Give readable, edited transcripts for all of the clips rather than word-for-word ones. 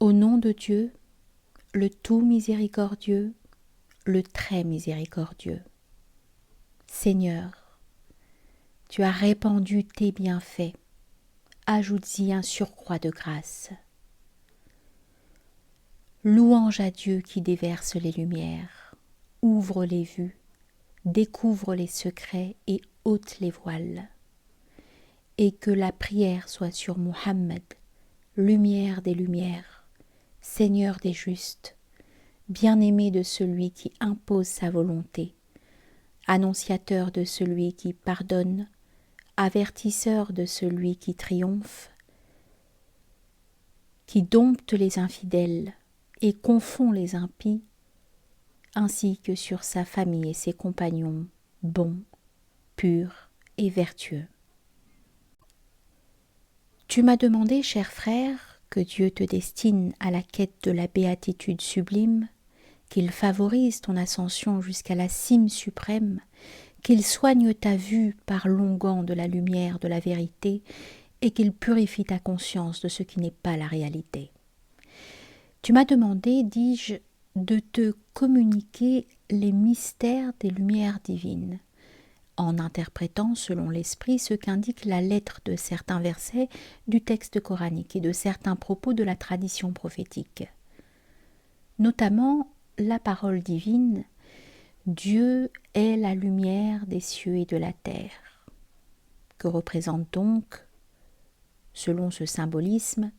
Au nom de Dieu, le tout miséricordieux, le très miséricordieux. Seigneur, tu as répandu tes bienfaits, ajoute-y un surcroît de grâce. Louange à Dieu qui déverse les lumières, ouvre les vues, découvre les secrets et ôte les voiles. Et que la prière soit sur Muhammad, lumière des lumières, Seigneur des justes, bien-aimé de celui qui impose sa volonté, annonciateur de celui qui pardonne, avertisseur de celui qui triomphe, qui dompte les infidèles et confond les impies, ainsi que sur sa famille et ses compagnons bons, purs et vertueux. Tu m'as demandé, cher frère, que Dieu te destine à la quête de la béatitude sublime, qu'il favorise ton ascension jusqu'à la cime suprême, qu'il soigne ta vue par l'onguent de la lumière de la vérité et qu'il purifie ta conscience de ce qui n'est pas la réalité. Tu m'as demandé, dis-je, de te communiquer les mystères des lumières divines, en interprétant selon l'esprit ce qu'indique la lettre de certains versets du texte coranique et de certains propos de la tradition prophétique. Notamment la parole divine « Dieu est la lumière des cieux et de la terre », que représente donc, selon ce symbolisme,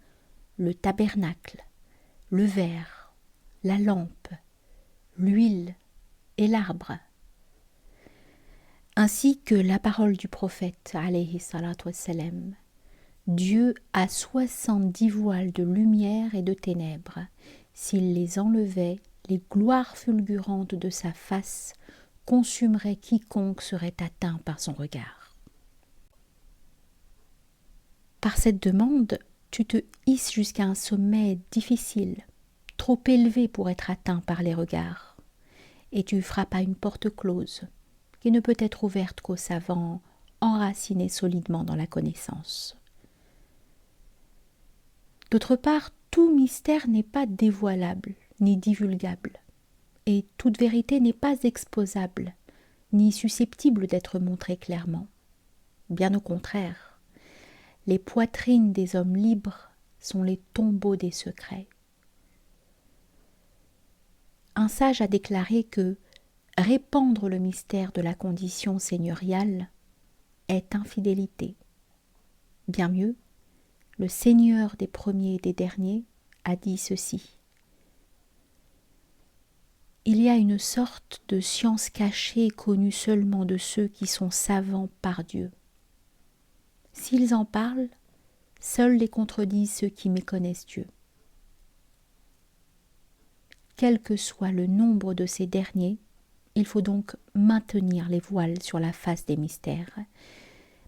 le tabernacle, le verre, la lampe, l'huile et l'arbre, ainsi que la parole du prophète, alayhi salatu wassalam. Dieu a 70 voiles de lumière et de ténèbres. S'il les enlevait, les gloires fulgurantes de sa face consumeraient quiconque serait atteint par son regard. Par cette demande, tu te hisses jusqu'à un sommet difficile, trop élevé pour être atteint par les regards, et tu frappes à une porte close, qui ne peut être ouverte qu'aux savants enracinés solidement dans la connaissance. D'autre part, tout mystère n'est pas dévoilable ni divulgable, et toute vérité n'est pas exposable ni susceptible d'être montrée clairement. Bien au contraire, les poitrines des hommes libres sont les tombeaux des secrets. Un sage a déclaré que répandre le mystère de la condition seigneuriale est infidélité. Bien mieux, le Seigneur des premiers et des derniers a dit ceci. Il y a une sorte de science cachée connue seulement de ceux qui sont savants par Dieu. S'ils en parlent, seuls les contredisent ceux qui méconnaissent Dieu. Quel que soit le nombre de ces derniers, il faut donc maintenir les voiles sur la face des mystères.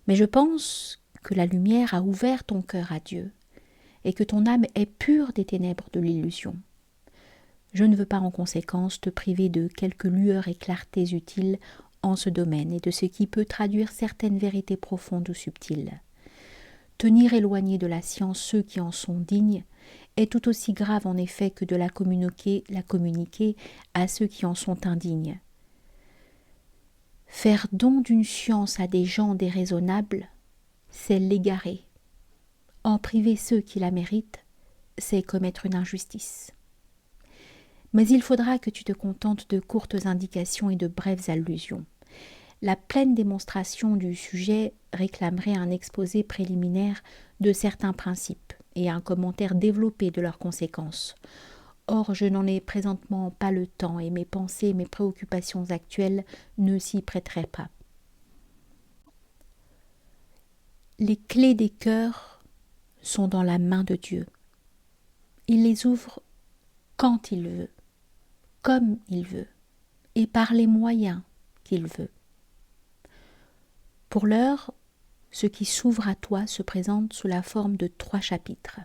Mais je pense que la lumière a ouvert ton cœur à Dieu et que ton âme est pure des ténèbres de l'illusion. Je ne veux pas en conséquence te priver de quelques lueurs et clartés utiles en ce domaine et de ce qui peut traduire certaines vérités profondes ou subtiles. Tenir éloignés de la science ceux qui en sont dignes est tout aussi grave en effet que de la communiquer à ceux qui en sont indignes. Faire don d'une science à des gens déraisonnables, c'est l'égarer. En priver ceux qui la méritent, c'est commettre une injustice. Mais il faudra que tu te contentes de courtes indications et de brèves allusions. La pleine démonstration du sujet réclamerait un exposé préliminaire de certains principes et un commentaire développé de leurs conséquences. Or, je n'en ai présentement pas le temps et mes pensées et mes préoccupations actuelles ne s'y prêteraient pas. Les clés des cœurs sont dans la main de Dieu. Il les ouvre quand il veut, comme il veut, et par les moyens qu'il veut. Pour l'heure, ce qui s'ouvre à toi se présente sous la forme de 3 chapitres.